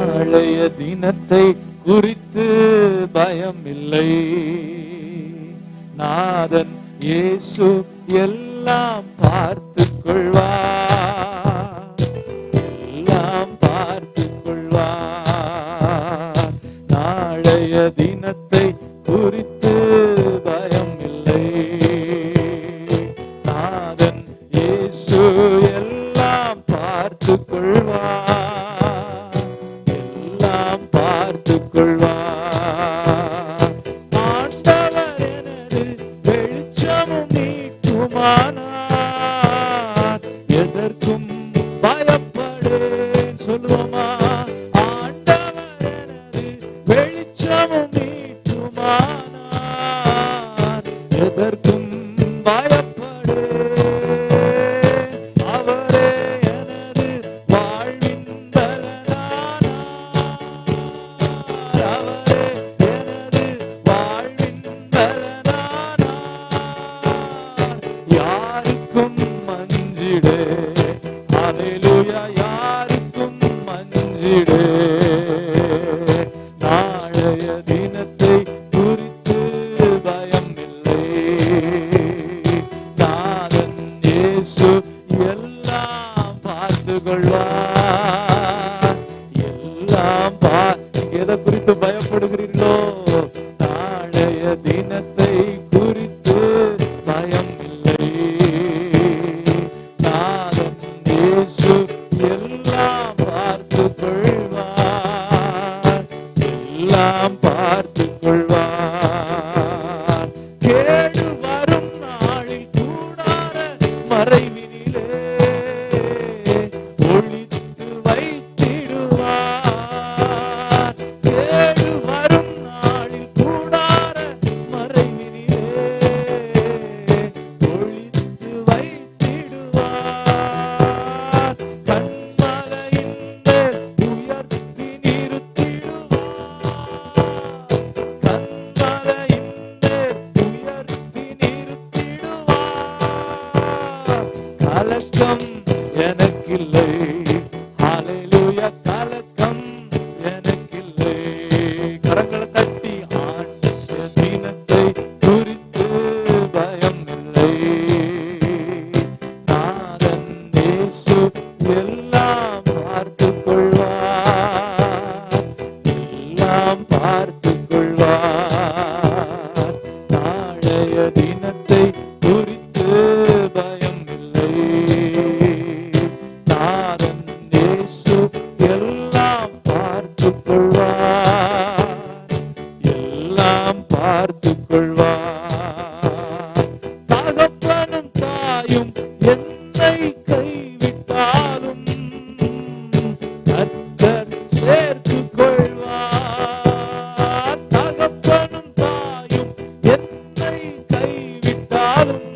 நாளைய தினத்தை குறித்து பயம் இல்லை. நாதன் இயேசு எல்லாம் பார்த்து கொள்வார், எல்லாம் பார்த்து கொள்வார். நாளைய தினத்தை குறித்து பயம் இல்லை. நாதன் இயேசு எல்லாம் பார்த்து கொள்வார், எல்லாம் பார்த்து கொள்வார். ஆண்டவர் எனது வெளிச்சமும் நீக்குமானார், எதற்கும் பயப்படேன் சொல்லுவோமா. ஆண்டவர் எனது வெளிச்சமும் நீக்குமானார், எதற்கும் நாளைய தினத்தை குறித்து பயம் இல்லை. நாதன் இயேசு எல்லாம் பார்த்து கொள்வார், எல்லாம் எதை குறித்து பயப்படுகிறீர்களோ நாளைய தினத்தை குறித்து பயம் இல்லை. நாதன் இயேசு எல்லாம் பார்த்து கொள்வார், எல்லாம் பார்த்து கொள்வார். கேடு வரும் நாளில் கூடார மறைவினிலே ஒளித்து வைத்திடுவார். கேடு வரும் நாளில் கூடார மறைவினிலே ஒளித்து வைத்திடுவார். கண்மலையின் மேல் உயர்த்தி நிறுத்திடுவார், கண்மலையின் மேல் உயர்த்தி நிறுத்திடுவார். கலக்கம் எனக்கில்லை, ஹல்லேலூயா, கலக்கம் எனக்கில்லை. கரங்களை தட்டி ஆண்டவர் தினத்தை குறித்து பயம் இல்லை. நாதன் இயேசு எல்லாம் பார்த்து கொள்வார், எல்லாம் பார்த்து கொள்வார். நாளைய தினத்தை குறித்து பயம் இல்லை. நாதன் இயேசு எல்லாம் பார்த்து கொள்வார், எல்லாம் பார்த்து கொள்வார். தகப்பனும் தாயும் என்னை கைவிட்டாலும் கர்த்தர் சேர்த்து கொள்வார். தகப்பனும் தாயும் என்னை கைவிட்டாலும்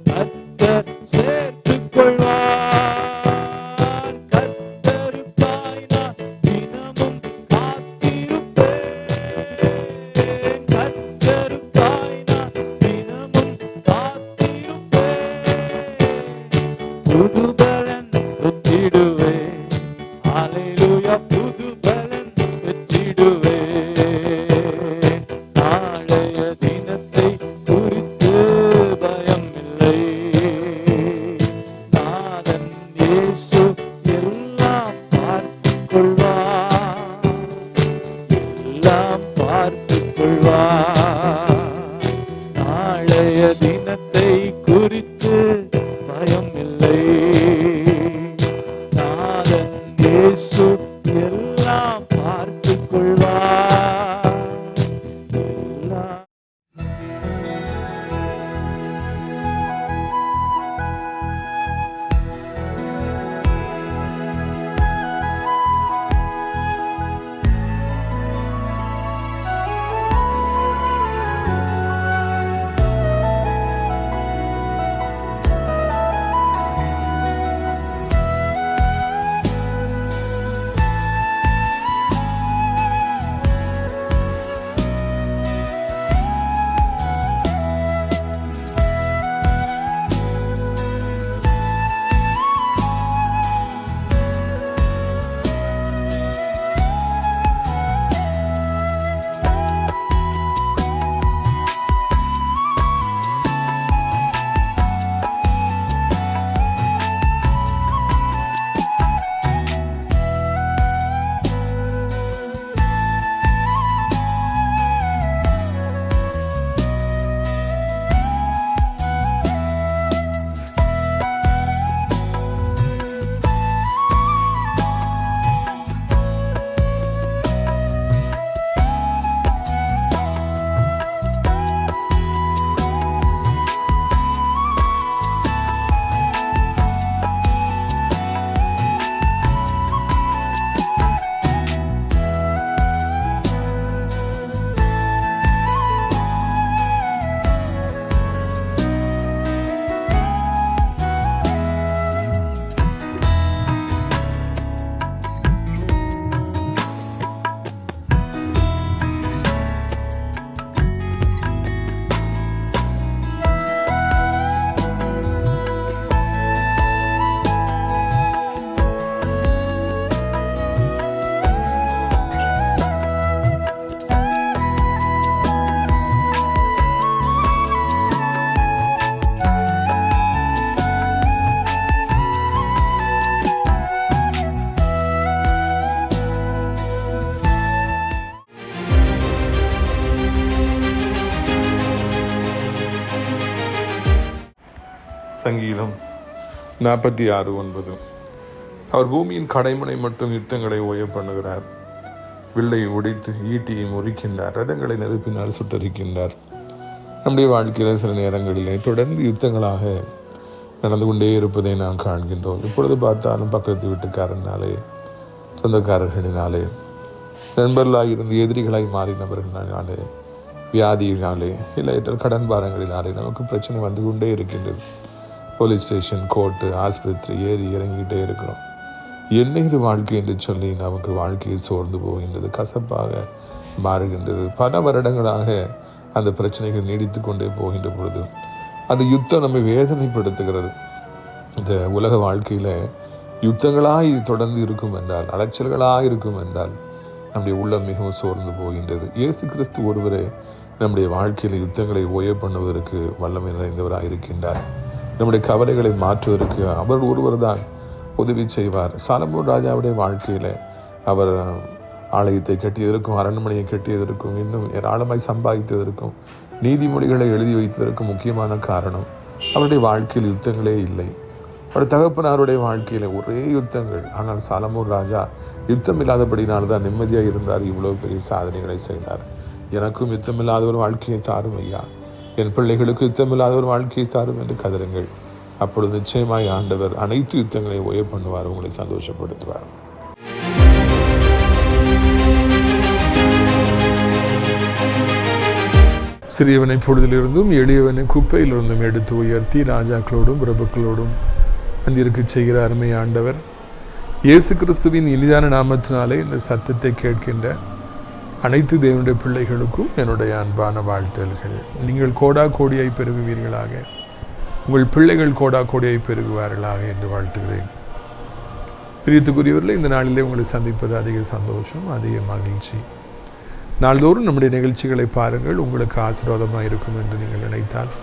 கர்த்தர் சேர்த்து கொள்வார். கர்த்தருக்காய் நான் தினமும் காத்திருப்பேன், கர்த்தருக்காய் நான் தினமும் காத்திருப்பேன். புது பலன் பெற்றிடுவேன், ஹல்லேலூயா, புது பலன் பெற்றிடுவேன். நாளைய தினத்தை குறித்து பயம் இல்லை. நாதன் இயேசு எல்லாம் பார்த்து கொள்வார், எல்லாம் பார்த்து கொள்வார். நாளைய தினத்தை குறித்து பயம் இல்லை. நாதன் இயேசு எல்லாம் பார்த்து கொள்வார், எல்லாம். சங்கீதம் 46:9. அவர் பூமியின் கடைமுனை மட்டும் யுத்தங்களை ஓய பண்ணுகிறார். வில்லை உடைத்து ஈட்டியை முறிக்கின்றார். ரதங்களை நெருப்பினால் சுட்டரிக்கின்றார். நம்முடைய வாழ்க்கையில் சில நேரங்களிலே தொடர்ந்து யுத்தங்களாக நடந்து கொண்டே இருப்பதை நாம் காண்கின்றோம். இப்பொழுது பார்த்தாலும் பக்கத்து வீட்டுக்காரனாலே, சொந்தக்காரர்களினாலே, நண்பர்களாக இருந்து எதிரிகளாய் மாறினவர்களினாலே, வியாதியினாலே, இல்லை கடன் பாரங்களினாலே நமக்கு பிரச்சனை வந்து கொண்டே இருக்கின்றது. போலீஸ் ஸ்டேஷன், கோர்ட்டு, ஆஸ்பத்திரி ஏறி இறங்கிக்கிட்டே இருக்கிறோம். என்ன இது வாழ்க்கை என்று சொல்லி நமக்கு வாழ்க்கையை சோர்ந்து போகின்றது, கசப்பாக மாறுகின்றது. பல வருடங்களாக அந்த பிரச்சனைகள் நீடித்து கொண்டே போகின்ற பொழுது அந்த யுத்தம் நம்மை வேதனைப்படுத்துகிறது. இந்த உலக வாழ்க்கையில் யுத்தங்களாக இது தொடர்ந்து இருக்கும் என்றால், அலைச்சல்களாக இருக்கும் என்றால் நம்முடைய உள்ளம் மிகவும் சோர்ந்து போகின்றது. இயேசு கிறிஸ்து ஒருவரே நம்முடைய வாழ்க்கையில் யுத்தங்களை ஓய பண்ணுவதற்கு வல்லமை நிறைந்தவராக இருக்கின்றார். நம்முடைய கவலைகளை மாற்றுவதற்கு அவர் ஒருவர் தான் உதவி செய்வார். சாலமோன் ராஜாவுடைய வாழ்க்கையில் அவர் ஆலயத்தை கட்டியதற்கும், அரண்மனையை கட்டியதற்கும், இன்னும் ஏராளமாய் சம்பாதித்ததற்கும், நீதிமொழிகளை எழுதி வைத்ததற்கும் முக்கியமான காரணம் அவருடைய வாழ்க்கையில் யுத்தங்களே இல்லை. அவருடைய தகப்பனாருடைய வாழ்க்கையில் ஒரே யுத்தங்கள். ஆனால் சாலமோன் ராஜா யுத்தம் இல்லாதபடினால்தான் நிம்மதியாக இருந்தார். இவ்வளவு பெரிய சாதனைகளை செய்தார். எனக்கும் யுத்தமில்லாத ஒரு வாழ்க்கையை தாரும் ஐயா, என் பிள்ளைகளுக்கு யுத்தமில்லாத ஒரு வாழ்க்கையை தாரும் என்று கதறுங்கள். அப்பொழுது நிச்சயமாய் ஆண்டவர் அனைத்து யுத்தங்களை ஓய பண்ணுவார், உங்களை சந்தோஷப்படுத்துவார். சிறியவனை பொழுதிலிருந்தும் எளியவனை குப்பையிலிருந்தும் எடுத்து உயர்த்தி ராஜாக்களோடும் பிரபுக்களோடும் வந்திருக்க செய்கிற அருமை ஆண்டவர் இயேசு கிறிஸ்துவின் இனிதான நாமத்தினாலே இந்த சத்தத்தை கேட்கின்ற அனைத்து தேவனுடைய பிள்ளைகளுக்கும் என்னுடைய அன்பான வாழ்த்துகள். நீங்கள் கோடா கோடியாய் பெருகுவீர்களாக, உங்கள் பிள்ளைகள் கோடா கோடியாய் பெருகுவார்களாக என்று வாழ்த்துகிறேன். பிரியத்துக்குரியவர்களே, இந்த நாளிலே உங்களை சந்திப்பது அதிக சந்தோஷம், அதிக மகிழ்ச்சி. நாள்தோறும் நம்முடைய நிகழ்ச்சிகளை பாருங்கள், உங்களுக்கு ஆசீர்வாதமாக இருக்கும் என்று நீங்கள் நினைத்தால்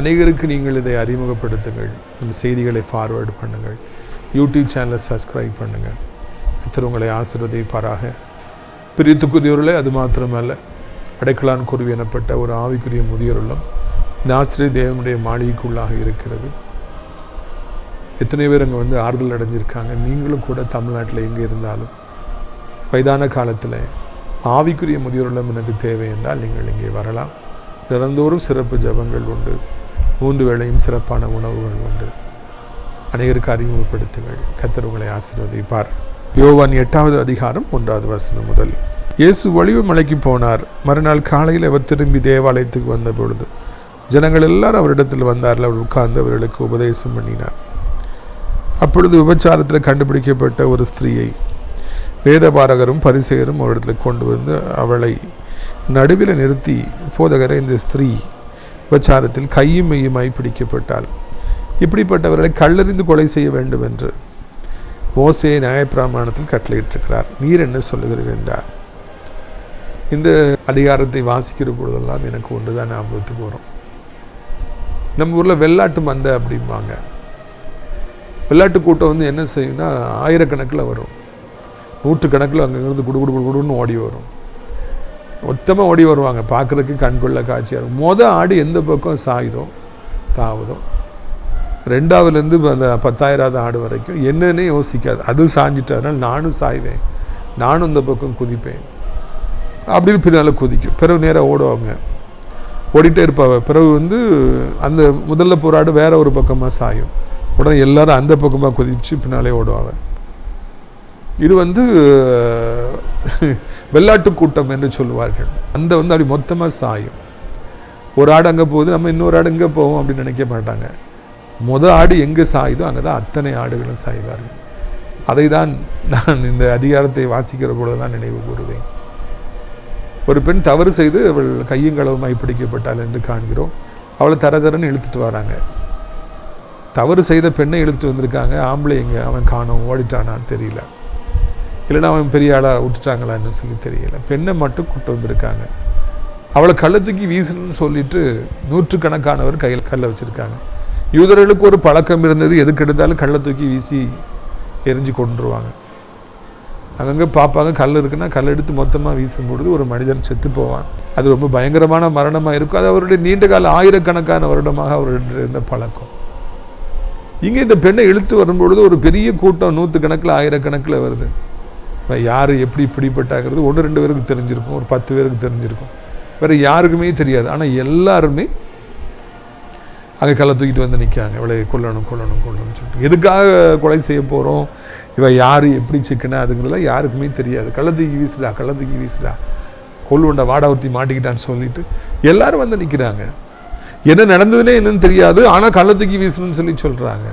அநேகருக்கு நீங்கள் இதை அறிமுகப்படுத்துங்கள். நம்ம செய்திகளை ஃபார்வேர்டு பண்ணுங்கள். யூடியூப் சேனலை சப்ஸ்கிரைப் பண்ணுங்கள். கர்த்தர் உங்களை ஆசீர்வதிப்பாராக. பிரியத்துக்குரியவர்களே, அது மாத்திரமல்ல, அடைக்கலான் குருவி எனப்பட்ட ஒரு ஆவிக்குரிய முதியோர் உள்ளம் நாஸ்திரே தேவனுடைய மாளிகைக்குள்ளாக இருக்கிறது. எத்தனை பேர் அங்கே ஆறுதல் அடைஞ்சிருக்காங்க. நீங்களும் கூட தமிழ்நாட்டில் எங்கே இருந்தாலும் வயதான காலத்தில் ஆவிக்குரிய முதியோர் உள்ளம் எனக்கு தேவை என்றால் நீங்கள் இங்கே வரலாம். தினந்தோறும் சிறப்பு ஜபங்கள் உண்டு, 3 வேளையும் சிறப்பான உணவுகள் உண்டு. அநேகருக்கு அறிமுகப்படுத்துங்கள். கர்த்தர் உங்களை ஆசீர்வதிப்பார். யோவான் 8வது அதிகாரம் 1வது வசனம் முதல். இயேசு ஒலிவ மலைக்கு போனார். மறுநாள் காலையில் அவர் திரும்பி தேவாலயத்துக்கு வந்த பொழுது ஜனங்கள் எல்லாரும் அவரிடத்தில் வந்தார்கள். அவர் உட்கார்ந்து அவர்களுக்கு உபதேசம் பண்ணினார். அப்பொழுது விபச்சாரத்தில் கண்டுபிடிக்கப்பட்ட ஒரு ஸ்திரீயை வேதபாரகரும் பரிசேயரும் அவரிடத்தில் கொண்டு வந்து அவளை நடுவில் நிறுத்தி, போதகரை, இந்த ஸ்திரீ விபச்சாரத்தில் கையும் மெய்யுமாய் பிடிக்கப்பட்டாள். இப்படிப்பட்டவர்களை கல்லெறிந்து கொலை செய்ய வேண்டும் என்று மோசே நியாயப்பிரமாணத்தில் கட்டளையிட்டிருக்கிறார். நீர் என்ன சொல்லுகிறீர் என்றார். இந்த அதிகாரத்தை வாசிக்கிற பொழுதெல்லாம் எனக்கு ஒன்று தான் ஞாபகத்துக்கு வரும். நம்ம ஊரில் வெள்ளாட்டு மந்தை அப்படிம்பாங்க. வெள்ளாட்டு கூட்டம் என்ன செய்யும்னா ஆயிரக்கணக்கில் வரும், 100 கணக்கில் அங்கேருந்து குடுன்னு ஓடி வரும். மொத்தமாக ஓடி வருவாங்க. பார்க்குறதுக்கு கண்கொள்ள காட்சியாக இருக்கும். ஆடு எந்த பக்கம் சாயுதோ தாவுதோ, 2வதுலேருந்து அந்த 10,000வது ஆடு வரைக்கும் என்னன்னே யோசிக்காது. அது சாஞ்சிட்டதுனால நானும் சாய்வேன், நானும் இந்த பக்கம் குதிப்பேன் அப்படின்னு பின்னால் குதிக்கும். பிறகு நேராக ஓடுவாங்க, ஓடிட்டே இருப்பாங்க. பிறகு அந்த முதல்ல போராடு வேற ஒரு பக்கமாக சாயும். உடனே எல்லாரும் அந்த பக்கமாக குதிச்சு பின்னாலே ஓடுவாங்க. இது வெள்ளாட்டு கூட்டம் என்று சொல்லுவார்கள். அந்த அப்படி மொத்தமாக சாயும். ஒரு ஆடு அங்கே போகுது, நம்ம இன்னொரு ஆடு இங்கே போவோம் அப்படின்னு நினைக்க மாட்டாங்க. ஆடு எங்கே சாயுதோ அங்கே தான் அத்தனை ஆடுகளும் சாய்வார்கள். அதை தான் நான் இந்த அதிகாரத்தை வாசிக்கிற பொழுதுதான் நினைவு கூறுவேன். ஒரு பெண் தவறு செய்து அவள் கையும் களவுமாய் பிடிக்கப்பட்டாள் என்று காண்கிறோம். அவளை தரன்னு இழுத்துட்டு வராங்க. தவறு செய்த பெண்ணை இழுத்துட்டு வந்திருக்காங்க. ஆம்பளை எங்கே, அவன் காணோம், ஓடிட்டானான்னு தெரியல, இல்லைன்னா அவன் பெரிய ஆளாக விட்டுட்டாங்களான்னு சொல்லி தெரியல. பெண்ணை மட்டும் கூட்டு வந்திருக்காங்க. அவளை கள்ளத்துக்கு வீசணும்னு சொல்லிட்டு 100கணக்கானவர் கையில் கல்லை வச்சுருக்காங்க. யூதர்களுக்கு ஒரு பழக்கம் இருந்தது, எதுக்கு எடுத்தாலும் கல்லை தூக்கி வீசி எரிஞ்சு கொண்டுருவாங்க. அங்கங்கே பார்ப்பாங்க, கல் இருக்குன்னா கல் எடுத்து மொத்தமாக வீசும்பொழுது ஒரு மனிதன் செத்து போவான். அது ரொம்ப பயங்கரமான மரணமாக இருக்கும். அது அவருடைய நீண்ட கால 1000கணக்கான வருடமாக அவர்கிட்ட இருந்த பழக்கம். இங்கே இந்த பெண்ணை இழுத்து வரும்பொழுது ஒரு பெரிய கூட்டம் 100 ஆயிரக்கணக்கில் வருது. யார் எப்படி பிடிப்பட்டாங்கிறது 1-2 பேருக்கு தெரிஞ்சிருக்கும், ஒரு 10 பேருக்கு தெரிஞ்சிருக்கும், வேறு யாருக்குமே தெரியாது. ஆனால் எல்லாருமே அங்கே கல்லை தூக்கிட்டு வந்து நிற்காங்க. இவளை கொல்லணும் சொல்லிட்டு. எதுக்காக கொலை செய்ய போகிறோம், இவள் யார், எப்படி சிக்கனா, அதுங்கிறதுலாம் யாருக்குமே தெரியாது. கல்லை தூக்கி வீசுடா கொல்லுண்ட வாடா ஊற்றி மாட்டிக்கிட்டான்னு சொல்லிட்டு எல்லாரும் வந்து நிற்கிறாங்க. என்ன நடந்ததுன்னே என்னன்னு தெரியாது, ஆனால் கல்லை தூக்கி வீசணும்னு சொல்லி சொல்கிறாங்க.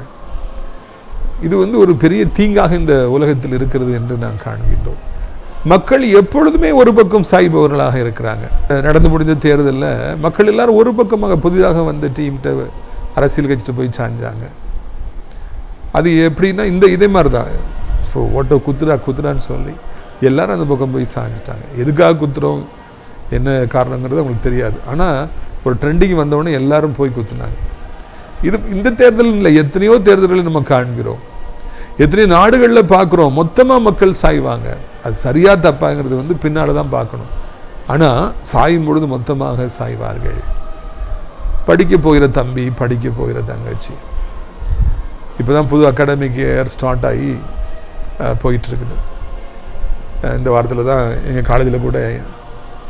இது வந்து ஒரு பெரிய தீங்காக இந்த உலகத்தில் இருக்கிறது என்று நாம் காண்கின்றோம். மக்கள் எப்பொழுதுமே ஒரு பக்கம் சாய்பவர்களாக இருக்கிறாங்க. நடந்து முடிந்த தேர்தலில் மக்கள் எல்லாரும் ஒரு பக்கமாக புதிதாக வந்த டீம்கிட்ட அரசியல் கட்சிட்டு போய் சாஞ்சாங்க. அது எப்படின்னா இதே மாதிரி தான். இப்போ ஓட்டோ குத்துறான்னு சொல்லி எல்லாரும் அந்த பக்கம் போய் சாஞ்சிட்டாங்க. எதுக்காக குத்துறோம், என்ன காரணங்கிறது அவங்களுக்கு தெரியாது. ஆனால் ஒரு ட்ரெண்டிங் வந்தவொடனே எல்லாரும் போய் குத்துனாங்க. இந்த தேர்தல் இல்லை, எத்தனையோ தேர்தல்களை நம்ம காண்கிறோம், எத்தனையோ நாடுகளில் பார்க்குறோம். மொத்தமாக மக்கள் சாய்வாங்க. அது சரியாக தப்பாங்கிறது வந்து பின்னால் தான் பார்க்கணும். ஆனால் சாயும் பொழுது மொத்தமாக சாய்வார்கள். படிக்க போகிற தம்பி, படிக்க போகிற தங்கச்சி, இப்போ தான் புது அகாடமிக் இயர் ஸ்டார்ட் ஆகி போயிட்டுருக்குது. இந்த வாரத்தில் தான் எங்கள் காலேஜில் கூட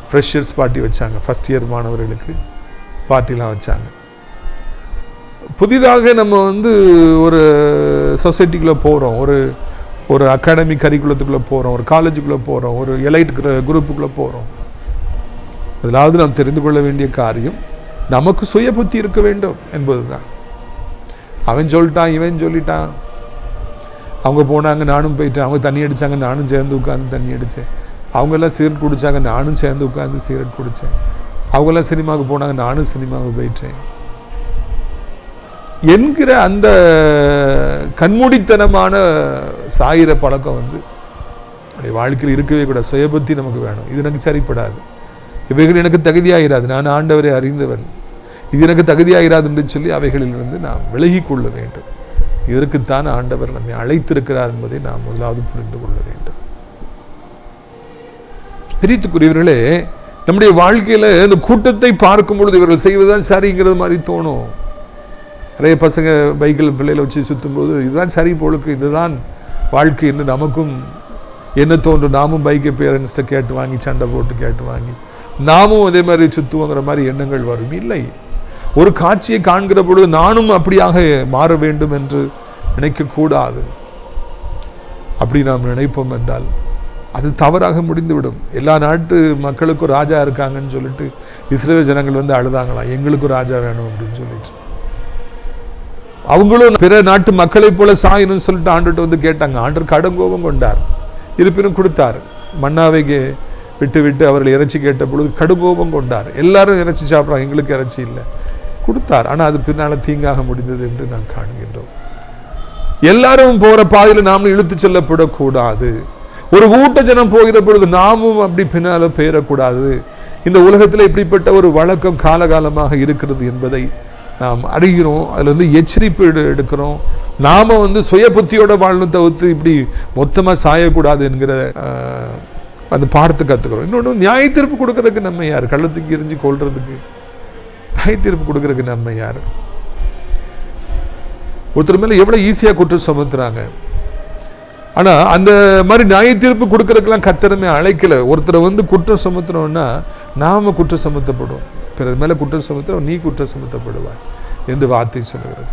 ஃப்ரெஷர்ஸ் பார்ட்டி வச்சாங்க. ஃபஸ்ட் இயர் மாணவர்களுக்கு பார்ட்டிலாம் வச்சாங்க. புதிதாக நம்ம வந்து ஒரு சொசைட்டிக்குள்ளே போகிறோம், ஒரு அகாடமிக் கரிக்குலத்துக்குள்ளே போகிறோம், ஒரு காலேஜுக்குள்ளே போகிறோம், ஒரு எலைட் குரூப்புக்குள்ளே போகிறோம். அதிலாவது நாம் தெரிந்து கொள்ள வேண்டிய காரியம், நமக்கு சுய புத்தி இருக்க வேண்டும் என்பது தான். அவன் சொல்லிட்டான், இவன் சொல்லிட்டான், அவங்க போனாங்க நானும் போயிட்டேன், அவங்க தண்ணி அடித்தாங்க நானும் சேர்ந்து உட்காந்து தண்ணி அடித்தேன், அவங்கெல்லாம் சிகரெட் குடித்தாங்க நானும் சேர்ந்து உட்காந்து சிகரெட் குடித்தேன், அவங்கெல்லாம் சினிமாவுக்கு போனாங்க நானும் சினிமாவுக்கு போயிட்டேன் என்கிற அந்த கண்மூடித்தனமான சாயிர பழக்கம் வந்து நம்முடைய வாழ்க்கையில் இருக்கவே கூட. சுயபுத்தி நமக்கு வேணும். இது எனக்கு சரிப்படாது, இவைகள் எனக்கு தகுதியாகிறாது, நான் ஆண்டவரை அறிந்தவன், இது எனக்கு தகுதியாகிறாது என்று சொல்லி அவைகளிலிருந்து நாம் விலகி கொள்ள வேண்டும். இதற்குத்தான் ஆண்டவர் நம்மை அழைத்திருக்கிறார் என்பதை நாம் முதலாவது புரிந்து கொள்ள வேண்டும். பிரித்துக்குரியவர்களே, நம்முடைய வாழ்க்கையில் இந்த கூட்டத்தை பார்க்கும் பொழுது இவர்கள் செய்வதுதான் சரிங்கிறது மாதிரி தோணும். நிறைய பசங்க பைக்கில் பிள்ளைகளை வச்சு சுற்றும்போது இதுதான் சரி போலுக்கு, இதுதான் வாழ்க்கை என்று நமக்கும் என்ன தோன்றும். நாமும் பைக்கை பேரண்ட்ஸ்ட்டை கேட்டு வாங்கி, சண்டை போட்டு கேட்டு வாங்கி நாமும் அதே மாதிரி சுற்றுவோங்கிற மாதிரி எண்ணங்கள் வரும். இல்லை, ஒரு காட்சியை காண்கிற பொழுது நானும் அப்படியாக மாற வேண்டும் என்று நினைக்கக்கூடாது. அப்படி நாம் நினைப்போம் என்றால் அது தவறாக முடிந்துவிடும். எல்லா நாட்டு மக்களுக்கும் ராஜா இருக்காங்கன்னு சொல்லிட்டு இஸ்ரேல் ஜனங்கள் வந்து அழுதாங்களாம், எங்களுக்கும் ராஜா வேணும் அப்படின்னு சொல்லிட்டு. அவங்களும் பிற நாட்டு மக்களைப் போல சாயணும்னு சொல்லிட்டு ஆண்டுகிட்ட வந்து கேட்டாங்க. ஆண்டவர் கடுங்கோபம் கொண்டார், இருப்பினும் கொடுத்தார். மன்னாவை விட்டு அவர்கள் இறைச்சி கேட்ட பொழுது கடுங்கோபம் கொண்டார். எல்லாரும் இறைச்சி சாப்பிட்றாங்க, எங்களுக்கு இறைச்சி இல்லை, கொடுத்தார். ஆனால் அது பின்னால் தீங்காக முடிந்தது என்று நாம் காண்கின்றோம். எல்லாரும் போகிற பாதையில் நாமும் இழுத்து செல்லப்படக்கூடாது. ஒரு ஊட்ட ஜனம் போகிற பொழுது நாமும் அப்படி பின்னால் பெயரக்கூடாது. இந்த உலகத்தில் இப்படிப்பட்ட ஒரு வழக்கம் காலகாலமாக இருக்கிறது என்பதை நாம் அறிகிறோம். அதில் வந்து எச்சரிப்பு எடுக்கிறோம். நாம் வந்து சுய புத்தியோட வாழணும் தவிர்த்து இப்படி மொத்தமாக சாயக்கூடாது என்கிற அந்த பாடத்தை கற்றுக்கிறோம். இன்னொன்று, நியாய தீர்ப்பு கொடுக்கறதுக்கு நம்ம யார்? கள்ளத்துக்கு எரிஞ்சு கொள்றதுக்கு நியாய தீர்ப்பு கொடுக்கறதுக்கு நம்ம யார்? ஒருத்தர் மேலே எவ்வளோ ஈஸியாக குற்றம் சுமத்துறாங்க. ஆனால் அந்த மாதிரி நியாய தீர்ப்பு கொடுக்கறதுக்கெல்லாம் கர்த்தரமே அழைக்கலை. ஒருத்தரை வந்து குற்றம் சுமத்துறோம்னா நாம் குற்றம் சுமத்தப்படுவோம், பிறர் மேலே குற்றம் சுமத்துறோம், நீ குற்றம் சுமத்தப்படுவாய் என்று வார்த்தை சொல்லுகிறது.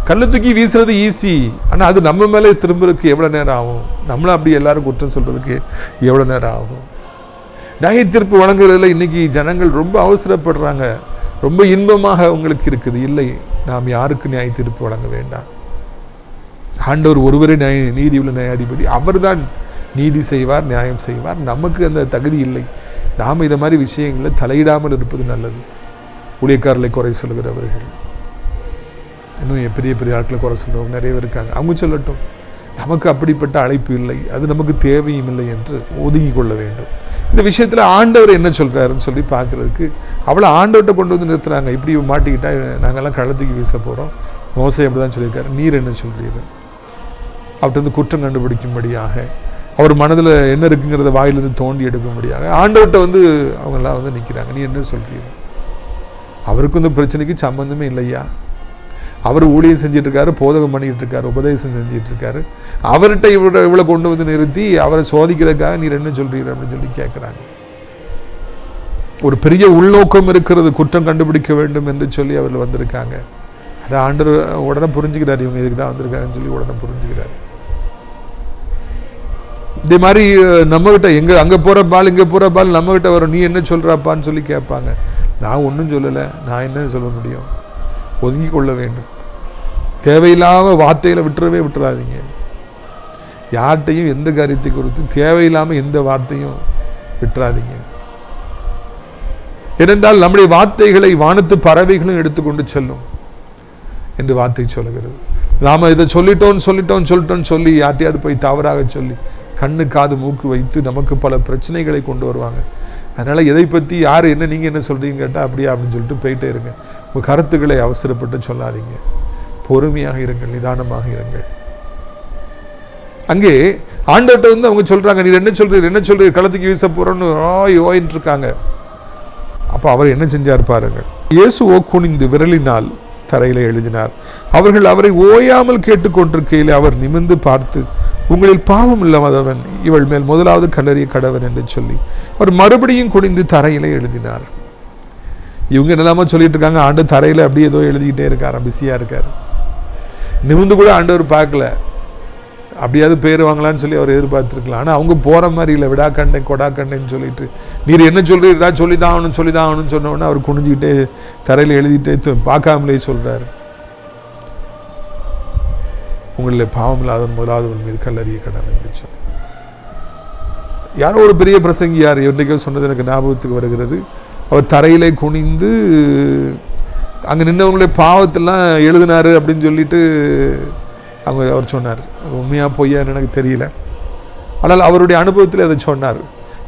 கல்லை தூக்கி வீசுறது ஈஸி, ஆனால் அது நம்ம மேலே திரும்புறதுக்கு எவ்வளோ நேரம் ஆகும்? நம்மளும் அப்படி எல்லாரும் குற்றம் சொல்கிறதுக்கு எவ்வளோ நேரம் ஆகும்? நியாய தீர்ப்பு வழங்குறதுல இன்றைக்கி ஜனங்கள் ரொம்ப அவசரப்படுறாங்க. ரொம்ப இன்பமாக அவங்களுக்கு இருக்குது. இல்லை, நாம் யாருக்கு நியாய தீர்ப்பு வழங்க வேண்டாம். ஆண்டவர் ஒருவரே நீதி உள்ள நியாயாதிபதி, அவர் தான் நீதி செய்வார், நியாயம் செய்வார். நமக்கு அந்த தகுதி இல்லை. நாம் இதை மாதிரி விஷயங்களில் தலையிடாமல் இருப்பது நல்லது. ஊழியக்காரர்களை குறை சொல்கிறவர்கள், இன்னும் பெரிய பெரிய ஆட்களை குறை சொல்கிறவங்க நிறைய பேர் இருக்காங்க, அவங்க சொல்லட்டும். நமக்கு அப்படிப்பட்ட அழைப்பு இல்லை, அது நமக்கு தேவையும் இல்லை என்று ஒதுங்கி கொள்ள வேண்டும். இந்த விஷயத்தில் ஆண்டவர் என்ன சொல்கிறாருன்னு சொல்லி பார்க்குறதுக்கு அவ்வளோ ஆண்டவர்கிட்ட கொண்டு வந்து நிறுத்துறாங்க. இப்படி மாட்டிக்கிட்டா நாங்கள்லாம் கள்ளத்துக்கு வீச போகிறோம், மோசை அப்படி தான் சொல்லியிருக்காரு, நீர் என்ன சொல்கிறீர்? அவர்கிட்ட வந்து குற்றம் கண்டுபிடிக்கும்படியாக, அவர் மனதில் என்ன இருக்குங்கிறத வாயிலிருந்து தோண்டி எடுக்கும்படியாக ஆண்டவர்கிட்ட வந்து அவங்கெல்லாம் வந்து நிற்கிறாங்க. நீ என்ன சொல்கிறீர்? அவருக்கு இந்த பிரச்சனைக்கு சம்பந்தமே இல்லையா? அவர் ஊழியம் செஞ்சிட்டு இருக்காரு, போதகம் பண்ணிட்டு இருக்காரு, உபதேசம் செஞ்சிட்டு இருக்காரு. அவர்கிட்ட இவ்வளோ கொண்டு வந்து நிறுத்தி அவரை சோதிக்கிறதுக்காக நீர் என்ன சொல்றீர் அப்படின்னு சொல்லி கேட்குறாங்க. ஒரு பெரிய உள்நோக்கம் இருக்கிறது, குற்றம் கண்டுபிடிக்க வேண்டும் என்று சொல்லி அவர்கள் வந்திருக்காங்க. அதை ஆண்டவர் உடனே புரிஞ்சுக்கிறார், இவங்க இதுக்கு தான் வந்திருக்காங்கன்னு சொல்லி உடனே புரிஞ்சுக்கிறார். இதே மாதிரி நம்மகிட்ட அங்கே போகிற பால் இங்கே போகிற பால் நம்மகிட்ட வரும், நீ என்ன சொல்கிறாப்பான்னு சொல்லி கேட்பாங்க. நான் ஒன்றும் சொல்லலை, நான் என்ன சொல்ல முடியும்? ஒதுங்கி கொள்ள வேண்டும். தேவையில்லாமல் வார்த்தையில் விட்டுறாதீங்க. யார்கிட்டையும் எந்த காரியத்தை குறித்து தேவையில்லாமல் எந்த வார்த்தையும் விட்டுறாதீங்க. ஏனென்றால் நம்முடைய வார்த்தைகளை வானத்து பறவைகளும் எடுத்துக்கொண்டு செல்லும் என்று வார்த்தை சொல்லுகிறது. நாம் இதை சொல்லிட்டோன்னு சொல்லி யார்ட்டையாவது போய் தவறாக சொல்லி கண்ணு காது மூக்கு வைத்து நமக்கு பல பிரச்சனைகளை கொண்டு வருவாங்க. அதனால் எதை பற்றி யார் என்ன நீங்கள் என்ன சொல்கிறீங்கன்னு கேட்டால் அப்படியா அப்படின்னு சொல்லிட்டு போயிட்டே இருங்க. உங்கள் கருத்துக்களை அவசரப்பட்டு சொல்லாதீங்க. பொறுமையாக இருங்கள், நிதானமாக இருங்கள். அங்கே ஆண்டவர்கிட்ட அவங்க சொல்கிறாங்க, நீர் என்ன சொல்கிறீர் களத்துக்கு வீச போகிறோன்னு ஓயின்னு இருக்காங்க. அப்போ அவர் என்ன செஞ்சார் பாருங்கள். இயேசுவோ குனிந்து விரலினால் தரையில் எழுதினார். அவர்கள் அவரை ஓயாமல் கேட்டுக்கொண்டிருக்கையில் அவர் நிமிர்ந்து பார்த்து, உங்களில் பாவம் இல்லாதவன் இவள் மேல் முதலாவது கல்லறிய கடவன் என்று சொல்லி அவர் மறுபடியும் குனிந்து தரையில எழுதினார். இவங்க என்னெல்லாமோ சொல்லிட்டு இருக்காங்க, ஆண்டு தரையில் அப்படியே ஏதோ எழுதிக்கிட்டே இருக்கார், பிஸியாக இருக்கார். நிமிர்ந்து கூட ஆண்டவர் பார்க்கல. அப்படியாவது பேர் வாங்கலான்னு சொல்லி அவர் எதிர்பார்த்துருக்கலாம். ஆனால் அவங்க போகிற மாதிரி இல்லை, விடா கண்டேன் கொடா கண்டேன்னு சொல்லிட்டு நீர் என்ன சொல்கிறீர், ஏதாவது சொல்லிதான் ஆகணும்னு சொன்னோடனே அவர் குனிஞ்சிக்கிட்டே தரையில் எழுதிட்டே பார்க்காமலே சொல்கிறார், உங்களில் பாவம் இல்லாதவன் முதலாதவன் மீது கல்லறிய கடவன் என்று சொல்லி. யாரோ ஒரு பெரிய பிரசங்கியார் என்றைக்கோ சொன்னது எனக்கு ஞாபகத்துக்கு வருகிறது. அவர் தரையிலே குனிந்து அங்கே நின்றவங்களுடைய பாவத்தெல்லாம் எழுதினார் அப்படின்னு சொல்லிட்டு அவர் சொன்னார். அது உண்மையாக பொய்யான்னு எனக்கு தெரியல. ஆனால் அவருடைய அனுபவத்தில் அதை சொன்னார்.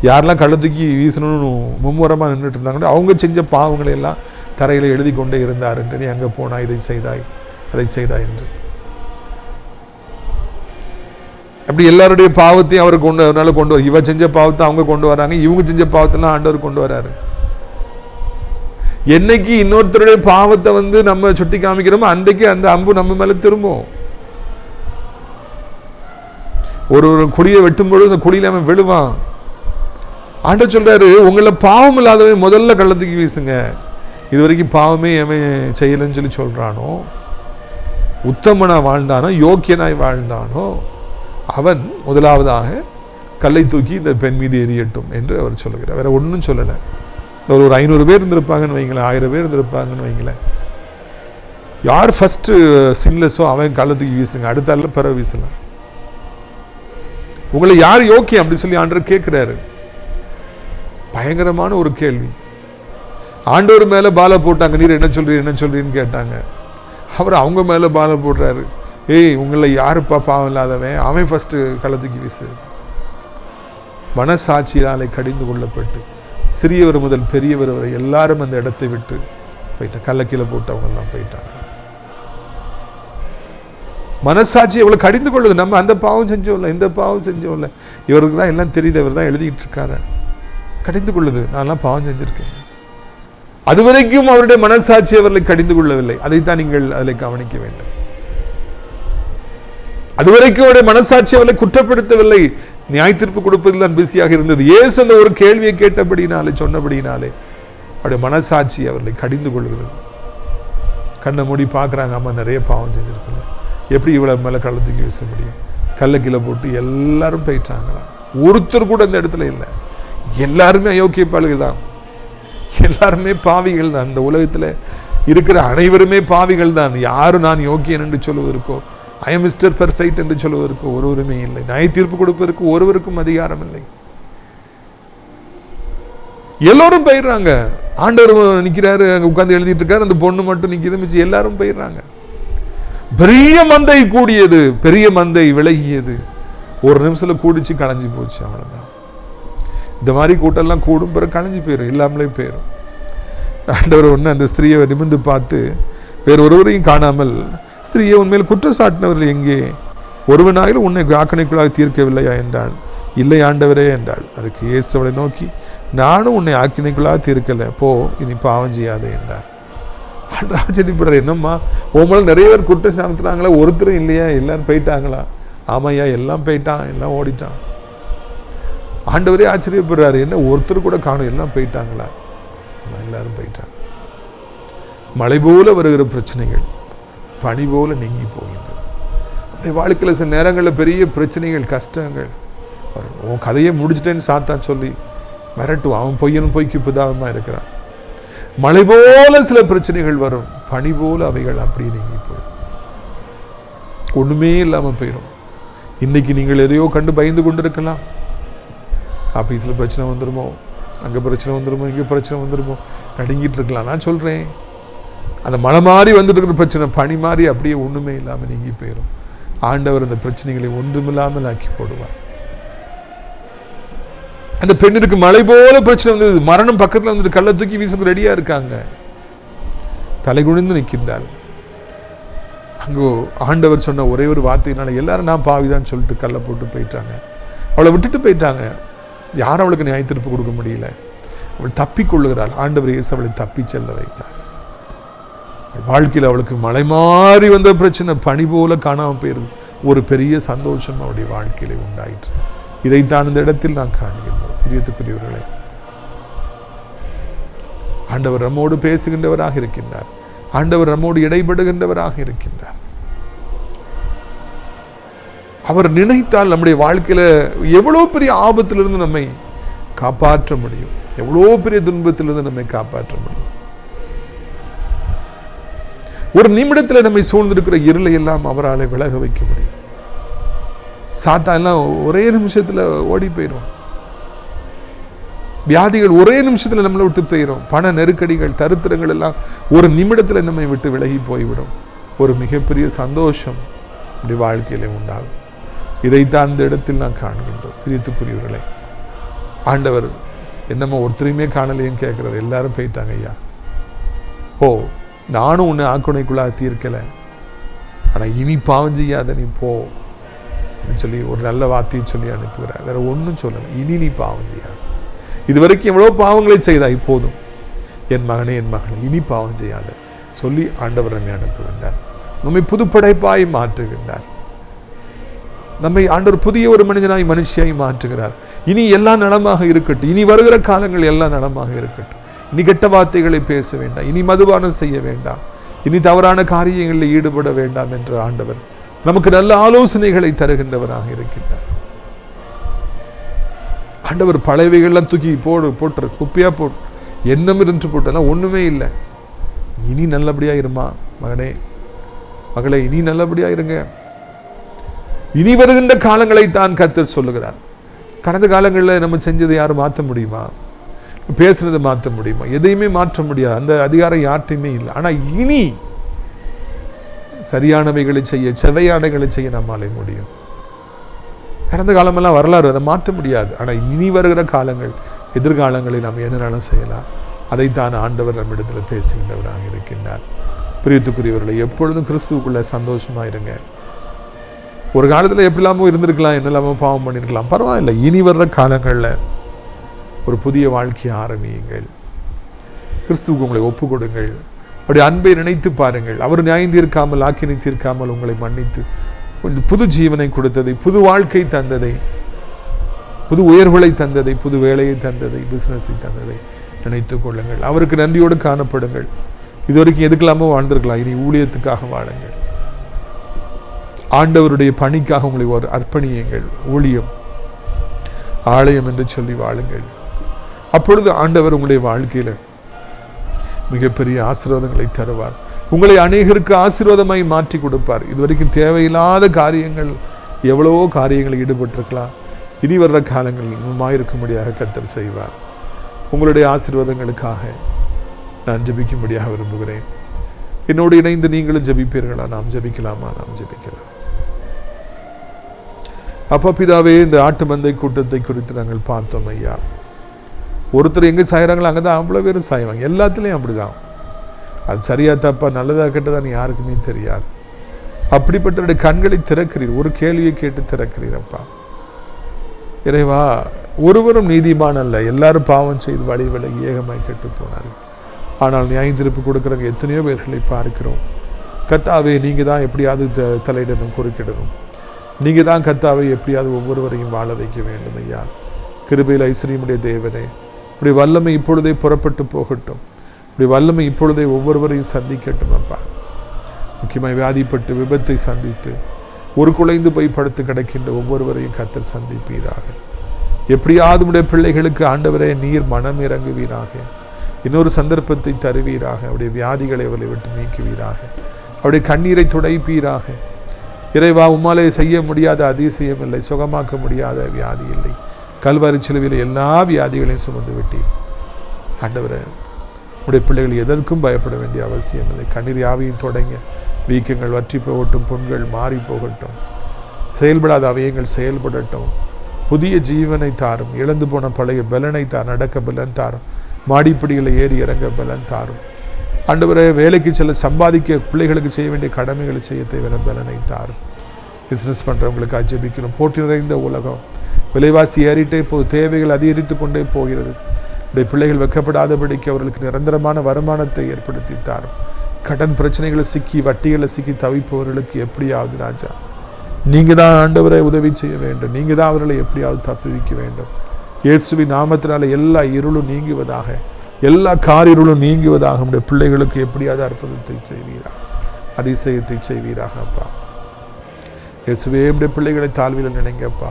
யாரெல்லாம் கள்ளத்துக்கி வீசணும்னு மும்முரமாக நின்றுட்டு இருந்தாங்களோ அவங்க செஞ்ச பாவங்களை எல்லாம் தரையில் எழுதி கொண்டே இருந்தார் என்று, நீ அங்கே போனாய், இதை செய்தாய், அதை செய்தாய் என்று. அப்படி எல்லாருடைய பாவத்தையும் அவர் கொண்டு வர, இவ செஞ்ச பாவத்தை அவங்க கொண்டு வராங்க, இவங்க செஞ்ச பாவத்தெல்லாம் ஆண்டவர் கொண்டு வராரு. என்னைக்கு இன்னொருத்தருடைய பாவத்தை நம்ம சுட்டி காமிக்கிறோமோ அன்றைக்கு அந்த அம்பு நம்ம மேல திரும்பும். ஒரு குழியை வெட்டும் பொழுது அந்த குழியில அவன் விழுவான். ஆண்டவர் சொல்றாரு, உங்களை பாவம் இல்லாதவன் முதல்ல கள்ளத்துக்கு வீசுங்க. இது வரைக்கும் பாவமே அவன் செய்யலன்னு சொல்லி சொல்றானோ, உத்தமனா வாழ்ந்தானோ, யோக்கியனாய் வாழ்ந்தானோ, அவன் முதலாவதாக கல்லை தூக்கி இந்த பெண் மீது எறியட்டும் என்று அவர் சொல்லுகிறார். வேற ஒன்றும் சொல்லலை. ஒரு 500 பேர் இருந்திருப்பாங்கன்னு வைங்களேன், 1000 பேர் இருந்திருப்பாங்கன்னு வைங்களேன். யார் ஃபர்ஸ்ட் சின்லெஸ்ஸோ அவன் கள்ளத்துக்கு வீசுங்க, அடுத்த ஆள் பிறகு வீசலாம். உங்களை யார் யோக்கியம் அப்படி சொல்லி ஆண்டவர் கேட்கிறாரு. பயங்கரமான ஒரு கேள்வி. ஆண்டவர் மேல பாலை போட்டாங்க, நீர் என்ன சொல்றீன்னு கேட்டாங்க. அவர் அவங்க மேல பாலை போடுறாரு. ஏய், உங்களை யாருப்பா பாவம் இல்லாதவன், அவன் ஃபர்ஸ்ட் கள்ளத்துக்கு வீசு. மனசாட்சியாலே கடிந்து கொள்ளப்பட்டு சிறியவர் முதல் பெரியவர் வரை எல்லாரும் அந்த இடத்தை விட்டு போயிட்டாங்க. கல்ல கீழே போட்டு அவங்க எல்லாம் போயிட்டாங்க. மனசாட்சி எவ்வளவு கடிந்து கொள்ளுது. நம்ம அந்த பாவம் செஞ்சோம்ல, இந்த பாவம் செஞ்சோம்ல, இவருக்கு தான் எல்லாம் தெரியுது, இவர் தான் எழுதிக்கிட்டு இருக்காரு, கடிந்து கொள்ளுது. நான்லாம் பாவம் செஞ்சிருக்கேன். அதுவரைக்கும் அவருடைய மனசாட்சி அவர்களை கடிந்து கொள்ளவில்லை. அதைத்தான் நீங்கள் அதில் கவனிக்க வேண்டும். அதுவரைக்கும் அவருடைய மனசாட்சி அவர்களை குற்றப்படுத்தவில்லை, நியாய தீர்ப்பு கொடுப்பதில் தான் பிஸியாக இருந்தது. இயேசு அந்த ஒரு கேள்வியை கேட்டபடினாலே, சொன்னபடினாலே அவருடைய மனசாட்சி அவர்களை கடிந்து கொள்கிறது. கண்ணை மூடி பார்க்குறாங்க, அம்மா நிறைய பாவம் செஞ்சுருக்கல, எப்படி இவ்வளவு மேலே கள்ளத்துக்கு வீச முடியும்? கல்ல கீழே போட்டு எல்லாரும் போயிட்டாங்களா? ஒருத்தர் கூட அந்த இடத்துல இல்லை. எல்லாருமே அயோக்கியப்பாளிகள் தான், எல்லாருமே பாவிகள் தான். இந்த உலகத்தில் இருக்கிற அனைவருமே பாவிகள் தான். யாரும் நான் யோக்கியன் என்று சொல்லுவதற்கோ, ஐ எம் மிஸ்டர் பெர்ஃபெக்ட் என்று சொல்லுவதற்கு ஒருவருமே இல்லை. நியாய தீர்ப்பு கொடுப்பதற்கு ஒருவருக்கும் அதிகாரம் இல்லை. எல்லோரும் போயிடுறாங்க. ஆண்டவர் நிற்கிறாரு, அங்கே உட்கார்ந்து எழுதிட்டு இருக்காரு, அந்த பொண்ணு மட்டும் நிற்கிது, மிச்சம் எல்லாரும் போயிடுறாங்க. பெரிய மந்தை கூடியது, பெரிய மந்தை விலகியது. ஒரு நிமிஷத்துல கூடிச்சு களைஞ்சி போச்சு, அவ்வளவுதான். இந்த மாதிரி கூட்டெல்லாம் கூடும், பிறகு களைஞ்சி போயிடும், இல்லாமலே போயிடும். ஆண்டவர் ஒன்று அந்த ஸ்திரீயை நிமிர்ந்து பார்த்து, வேறு ஒருவரையும் காணாமல், ஸ்திரீயை உண்மையில் குற்றம் சாட்டினவர்கள் எங்கே? ஒருவனாயிலும் உன்னை ஆக்கினைக்குள்ளாக தீர்க்கவில்லையா என்றாள். இல்லை ஆண்டவரே என்றாள். அதுக்கு இயேசு அவளை நோக்கி, நானும் உன்னை ஆக்கினைக்குள்ளாக தீர்க்கலை, போ, இனி பாவம் செய்யாதே என்றாள். ஆச்சரியப்படுற, என்னம்மா உங்களை நிறைய பேர் குற்றம் சாமித்துறாங்களா, ஒருத்தரும் இல்லையா, எல்லாரும் போயிட்டாங்களா? ஆமாய்யா, எல்லாம் போயிட்டான், எல்லாம் ஓடிட்டான். ஆண்டவரே ஆச்சரியப்படுறாரு, என்ன ஒருத்தர் கூட காணும், எல்லாம் போயிட்டாங்களா? எல்லாரும் போயிட்டாங்க. மழை போல வருகிற பிரச்சனைகள் பனி போல நீங்கி போகின்றது. அப்படி வாழ்க்கையில் சில நேரங்களில் பெரிய பிரச்சனைகள், கஷ்டங்கள் வரும். உன் கதையை முடிச்சிட்டேன்னு சாத்தான் சொல்லி மிரட்டுவான். அவன் பொய்யனும் பொய்க்கு புதாகமாக இருக்கிறான். மழை போல சில பிரச்சனைகள் வரும், பனி போல அவைகள் அப்படியே நீங்கி போயிடும், ஒண்ணுமே இல்லாமல் போயிடும். இன்னைக்கு நீங்கள் எதையோ கண்டு பயந்து கொண்டு இருக்கலாம். ஆஃபீஸில் பிரச்சனை வந்துடுமோ, அங்கே பிரச்சனை வந்துடுமோ, இங்கே பிரச்சனை வந்துடுமோ, நடுங்கிட்டு இருக்கலாம். நான் சொல்கிறேன், அந்த மழை மாறி வந்துட்டு இருக்கிற பிரச்சனை பனி மாறி அப்படியே ஒன்றுமே இல்லாமல் நீங்கி போயிடும். ஆண்டவர் அந்த பிரச்சனைகளை ஒன்றுமில்லாமல் ஆக்கி போடுவார். அந்த பெண்ணிற்கு மழை போல பிரச்சனை வந்தது, மரணம் பக்கத்தில் வந்துட்டு கல்லை தூக்கி வீசுக்கு ரெடியாக இருக்காங்க, தலை குனிந்து நிற்கின்றாள். அங்கோ ஆண்டவர் சொன்ன ஒரே ஒரு வார்த்தையினால எல்லாரும் நான் பாவிதான் சொல்லிட்டு கல்லை போட்டு போயிட்டாங்க. அவளை விட்டுட்டு போயிட்டாங்க. யாரும் அவளுக்கு நியாய தீர்ப்பு கொடுக்க முடியல. அவள் தப்பி கொள்ளுகிறாள். ஆண்டவர் இயேசு அவளை தப்பி செல்ல வைத்தார். வாழ்க்கையில் அவளுக்கு மழை மாறி வந்த பிரச்சனை பனி போல காணாமல் போயிருது. ஒரு பெரிய சந்தோஷம் அவளுடைய வாழ்க்கையில உண்டாயிற்று. இதைத்தான் இந்த இடத்தில் நான் காண்கின்றோம். பிரியத்துக்குரியவர்களே, ஆண்டவர் நம்மோடு பேசுகின்றவராக இருக்கின்றார். ஆண்டவர் நம்மோடு இடைபடுகின்றவராக இருக்கின்றார். அவர் நினைத்தால் நம்முடைய வாழ்க்கையில எவ்வளவு பெரிய ஆபத்திலிருந்து நம்மை காப்பாற்ற முடியும், எவ்வளவு பெரிய துன்பத்திலிருந்து நம்மை காப்பாற்ற முடியும். ஒரு நிமிடத்தில் நம்மை சூழ்ந்திருக்கிற இருளை எல்லாம் அவரால் விலக வைக்க முடியும். சாத்தான் எல்லாம் ஒரே நிமிஷத்துல ஓடி போயிடும். வியாதிகள் ஒரே நிமிஷத்துல நம்மளை விட்டு போயிடும். பண நெருக்கடிகள், தரித்திரங்கள் எல்லாம் ஒரு நிமிடத்துல நம்மை விட்டு விலகி போய்விடும். ஒரு மிகப்பெரிய சந்தோஷம் அப்படி வாழ்க்கையிலே உண்டாகும். இதைத்தான் இந்த இடத்தில் நான் காண்கின்றோம். பிரியத்துக்குரியவர்களே, ஆண்டவர் என்னம்மா ஒருத்தரையுமே காணலையும் கேட்கிறார். எல்லாரும் போயிட்டாங்க ஐயா. ஓ, நானும் உன்னை ஆக்குனைக்குள்ளா தீர்க்கல, ஆனா இனி பாவம் செய்யாத, நீ போ அப்படின்னு சொல்லி ஒரு நல்ல வார்த்தையை சொல்லி அனுப்புகிறார். வேற ஒன்றும் சொல்லலை. இனி நீ பாவம் செய்யாது. இதுவரைக்கும் எவ்வளோ பாவங்களை செய்தா, இப்போதும் என் மகனே என் மகனே இனி பாவம் செய்யாத சொல்லி ஆண்டவர் நம்மை அனுப்புகின்றார். நம்மை புதுப்படைப்பாய் மாற்றுகின்றார். நம்மை ஆண்டவர் புதிய ஒரு மனிதனாய் மனுஷியாய் மாற்றுகிறார். இனி எல்லாம் நலமாக இருக்கட்டும், இனி வருகிற காலங்கள் எல்லாம் நலமாக இருக்கட்டும், இனி கெட்ட வார்த்தைகளை பேச வேண்டாம், இனி மதுபானம் செய்ய வேண்டாம், இனி தவறான காரியங்களில் ஈடுபட வேண்டாம் என்று ஆண்டவர் நமக்கு நல்ல ஆலோசனைகளை தருகின்றவராக இருக்கின்றார். ஆண்டவர் பழையவைகள்லாம் தூக்கி போட்டு குப்பையா போட்டு எண்ணம் இருந்து போட்டெல்லாம் ஒண்ணுமே இல்லை. இனி நல்லபடியா இருமா மகனே மகளே, இனி நல்லபடியா இருங்க. இனி வருகின்ற காலங்களை தான் கர்த்தர் சொல்லுகிறார். கடந்த காலங்களில் நம்ம செஞ்சதை யாரும் மாற்ற முடியுமா? பேசுறதை மாற்ற முடியுமா? எதையுமே மாற்ற முடியாது. அந்த அதிகாரம் யார்ட்டையுமே இல்லை. ஆனால் இனி சரியானவைகளை செய்ய, செவையானவைகளை செய்ய நம்மாலே முடியும். கடந்த காலமெல்லாம் வரலாறு, அதை மாற்ற முடியாது. ஆனால் இனி வருகிற காலங்கள், எதிர்காலங்களில் நாம் என்னென்னாலும் செய்யலாம். அதைத்தான் ஆண்டவர் நம்மிடத்தில் பேசுகின்றவராக இருக்கின்றார். பிரியத்துக்குரியவர்களை, எப்பொழுதும் கிறிஸ்துவுக்குள்ள சந்தோஷமா இருங்க. ஒரு காலத்தில் எப்படிலாமோ இருந்திருக்கலாம், என்னெல்லாமோ பாவம் பண்ணியிருக்கலாம், பரவாயில்லை. இனி வர்ற காலங்களில் ஒரு புதிய வாழ்க்கையை ஆரம்பியுங்கள். கிறிஸ்துவுக்கு உங்களை ஒப்பு கொடுங்கள். அப்படி அன்பை நினைத்து பாருங்கள். அவர் நியாயம் தீர்க்காமல், ஆக்கினை தீர்க்காமல் உங்களை மன்னித்து கொஞ்சம் புது ஜீவனை கொடுத்ததை, புது வாழ்க்கை தந்ததை, புது உயர்வுகளை தந்ததை, புது வேலையை தந்ததை, பிசினஸை தந்ததை நினைத்து கொள்ளுங்கள். அவருக்கு நன்றியோடு காணப்படுங்கள். இதுவரைக்கும் எதுக்கெல்லாமோ வாழ்ந்திருக்கலாம், இனி ஊழியத்துக்காக வாழுங்கள். ஆண்டவருடைய பணிக்காக உங்களை ஒரு அர்ப்பணியுங்கள். ஊழியம் ஆலயம் என்று சொல்லி வாழுங்கள். அப்பொழுது ஆண்டவர் உங்களுடைய வாழ்க்கையில் மிகப்பெரிய ஆசீர்வாதங்களை தருவார். உங்களை அநேகருக்கு ஆசீர்வாதமாய் மாற்றி கொடுப்பார். இதுவரைக்கும் தேவையில்லாத காரியங்கள், எவ்வளவோ காரியங்கள் ஈடுபட்டிருக்கலாம், இனி வர்ற காலங்களில் இன்னுமாயிருக்கும்படியாக கர்த்தர் செய்வார். உங்களுடைய ஆசீர்வாதங்களுக்காக நான் ஜெபிக்கும்படியாக விரும்புகிறேன். என்னோடு இணைந்து நீங்களும் ஜெபிப்பீர்களா? நாம் ஜெபிக்கலாமா? நாம் ஜெபிக்கலாம். அப்பா பிதாவே, இந்த ஆட்டு மந்தை கூட்டத்தை குறித்து நாங்கள் பார்த்தோம் ஐயா. ஒருத்தர் எங்கே சாயிறாங்களோ அங்கே தான் அவ்வளோ பேரும் சாய்வாங்க. எல்லாத்துலேயும் அப்படிதான். அது சரியா தப்பா, நல்லதா கெட்டதான்னு யாருக்குமே தெரியாது. அப்படிப்பட்ட கண்களை திறக்கிறீர், ஒரு கேள்வியை கேட்டு திறக்கிறீர் அப்பா. இறைவா, ஒருவரும் நீதிமான் அல்ல, எல்லாரும் பாவம் செய்து வழி விலகி ஏகமாய் கெட்டு போனார்கள். ஆனால் நியாய தீர்ப்பு கொடுக்குறவங்க எத்தனையோ பேர்களை பார்க்கிறோம். கர்த்தாவே, நீங்கள் தான் எப்படியாவது தலையிடணும், குறுக்கிடணும். நீங்கள் தான் கர்த்தாவே எப்படியாவது ஒவ்வொருவரையும் வாழ வைக்க வேண்டும் ஐயா. கிருபையில் ஐஸ்வரியமுடைய தேவனே, இப்படி வல்லமை இப்பொழுதே புறப்பட்டு போகட்டும். இப்படி வல்லமை இப்பொழுதே ஒவ்வொருவரையும் சந்திக்கட்டும் அப்பா. முக்கியமாக வியாதிப்பட்டு விபத்தை சந்தித்து ஒரு குலைந்து போய் படுத்து கிடக்கின்ற ஒவ்வொருவரையும் கர்த்தர் சந்திப்பீராக. எப்படியாவது உடைய பிள்ளைகளுக்கு ஆண்டவரே நீர் மனம் இறங்குவீராக. இன்னொரு சந்தர்ப்பத்தை தருவீராக. அவருடைய வியாதிகளை அவர்களை விட்டு நீக்குவீராக. அவருடைய கண்ணீரை துடைப்பீராக. இறைவா, உம்மாலே செய்ய முடியாத அதிசயம் இல்லை, சுகமாக்க முடியாத வியாதி இல்லை. கல்வாரி சிலுவையில் எல்லா வியாதிகளையும் சுமந்து விட்டீர் ஆண்டவரே. உடைய பிள்ளைகள் எதற்கும் பயப்பட வேண்டிய அவசியம் இல்லை. கண்ணீர் யாவையும் தொடங்க, வீக்கங்கள் வற்றி போகட்டும், புண்கள் மாறி போகட்டும், செயல்படாத அவயங்கள் செயல்படட்டும். புதிய ஜீவனை தாரும். இழந்து போன பழைய பலனை தார். நடக்க பலன் தாரும். மாடிப்படிகளை ஏறி இறங்க பலன் தாரும். ஆண்டவரே, வேலைக்கு செல்ல சம்பாதிக்க பிள்ளைகளுக்கு செய்ய வேண்டிய கடமைகளை செய்ய தேவையான பலனை தாரும். பிஸ்னஸ் பண்ணுறவங்களுக்கு ஜெபிக்கிறோம். போட்டி நிறைந்த உலகம், விலைவாசி ஏறிட்டே போது, தேவைகள் அதிகரித்து கொண்டே போகிறது. உடைய பிள்ளைகள் வெக்கப்படாதபடிக்கு அவர்களுக்கு நிரந்தரமான வருமானத்தை ஏற்படுத்தி தாரும். கடன் பிரச்சனைகளை சிக்கி வட்டிகளை சிக்கி தவிப்பவர்களுக்கு எப்படியாவது ராஜா நீங்கள் தான் ஆண்டவரை உதவி செய்ய வேண்டும். நீங்கள் தான் அவர்களை எப்படியாவது தப்புவிக்க வேண்டும். இயேசுவின் நாமத்தினால எல்லா இருளும் நீங்குவதாக, எல்லா காரிருளும் நீங்குவதாக. நம்முடைய பிள்ளைகளுக்கு எப்படியாவது அற்புதத்தை செய்வீராக, அதிசயத்தை செய்வீராக அப்பா. இயேசுவே, நம்முடைய பிள்ளைகளை தாழ்வில் நினைங்கப்பா.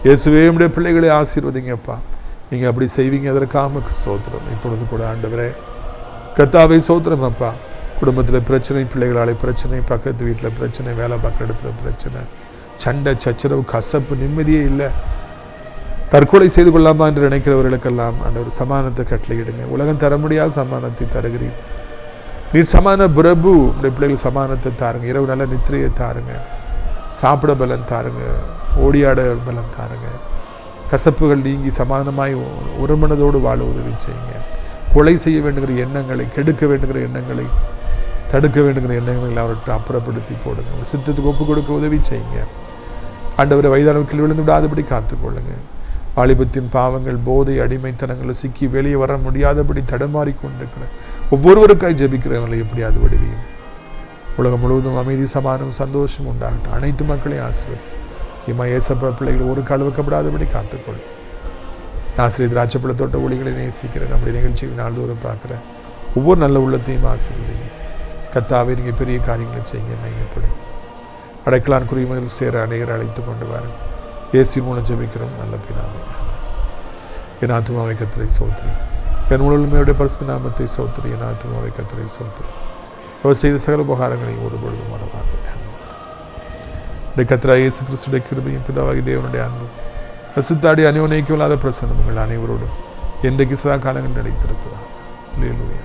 இயேசுவே, நம்முடைய பிள்ளைகளை ஆசீர்வதிங்கப்பா. நீங்கள் அப்படி செய்வீங்க, அதற்காக ஸ்தோத்திரம். இப்பொழுது கூட ஆண்டவரே கர்த்தாவே ஸ்தோத்திரம் அப்பா. குடும்பத்தில் பிரச்சனை, பிள்ளைகளால் பிரச்சனை, பக்கத்து வீட்டில் பிரச்சனை, வேலை பார்க்குற இடத்துல பிரச்சனை, சண்டை சச்சரவு, கசப்பு, நிம்மதியே இல்லை, தற்கொலை செய்து கொள்ளாமா என்று நினைக்கிறவர்களுக்கெல்லாம் ஆண்டவர் சமானத்தை கட்டளையிடுங்க. உலகம் தர முடியாத சமானத்தை தருகிறீர். நீர் சமான பிரபு. உடைய பிள்ளைகள் சமானத்தை தாருங்க. இரவு நல்ல நித்திரையை தாருங்க. சாப்பிட பலன் தாருங்க. ஓடியாட பலன் தாருங்க. கசப்புகள் நீங்கி சமானமாய் ஒரு மனதோடு வாழ உதவி செய்யுங்க. கொலை செய்ய வேண்டுகிற எண்ணங்களை, கெடுக்க வேண்டுகிற எண்ணங்களை, தடுக்க வேண்டுகிற எண்ணங்களை அவர்கிட்ட அப்புறப்படுத்தி போடுங்க. ஒரு சித்தத்துக்கு ஒப்பு கொடுக்க உதவி செய்யுங்க ஆண்டவரை. வயதானவர்கள் விழுந்து விடாதபடி காத்துக்கொள்ளுங்க. வாலிபத்தின் பாவங்கள், போதை, அடிமைத்தனங்களை சிக்கி வெளியே வர முடியாதபடி தடமாறி கொண்டிருக்கிற ஒவ்வொருவருக்காய் ஜெபிக்கிறவங்களை எப்படியாவது விடுவியும். உலகம் முழுவதும் அமைதி, சமாதானம், சந்தோஷம் உண்டாகட்டும். அனைத்து மக்களையும் ஆசீர்வதி. இம்மா ஏசப்பா பிள்ளைகள் ஒரு கால் வைக்கப்படாதபடி காத்துக்கொள்ளும். ஆசிரியர் திராட்சைப்பழ தோட்ட ஒளிகளை நேசிக்கிறேன். நம்முடைய நிகழ்ச்சிகள் நாள்தோறும் பார்க்குறேன். ஒவ்வொரு நல்ல உள்ளத்தையும் ஆசீர்வதிங்க. கர்த்தாவே, நீங்கள் பெரிய காரியங்களை செய்யுங்க, மகிமைப்படும். அடைக்கலான் குறிமதில் சேர அநேகரை அழைத்து கொண்டு வாருங்க. இயேசுவின் மூலம் ஜெபிக்கிறோம் நல்ல பிதாவே. என் ஆத்துமாவை கர்த்தரை ஸ்தோத்திரி. என் முழுமையுடைய பரிசுத்த நாமத்தை ஸ்தோத்திரி. என் ஆத்துமாவை கர்த்தரை ஸ்தோத்திரி. அவர் செய்த சகல உபகாரங்களையும் ஒரு பொழுதும் மறவாதே. கர்த்தராகிய இயேசு கிறிஸ்துவின் கிருபையும் பிதாவாகிய தேவனுடைய அன்பும் பரிசுத்தாடி அநியோன்யமில்லாத பிரசன்னம் உங்கள் அனைவரோடும் என்றைக்கு சதா காலங்கள் நிலைத்திருப்பதா. அல்லேலூயா.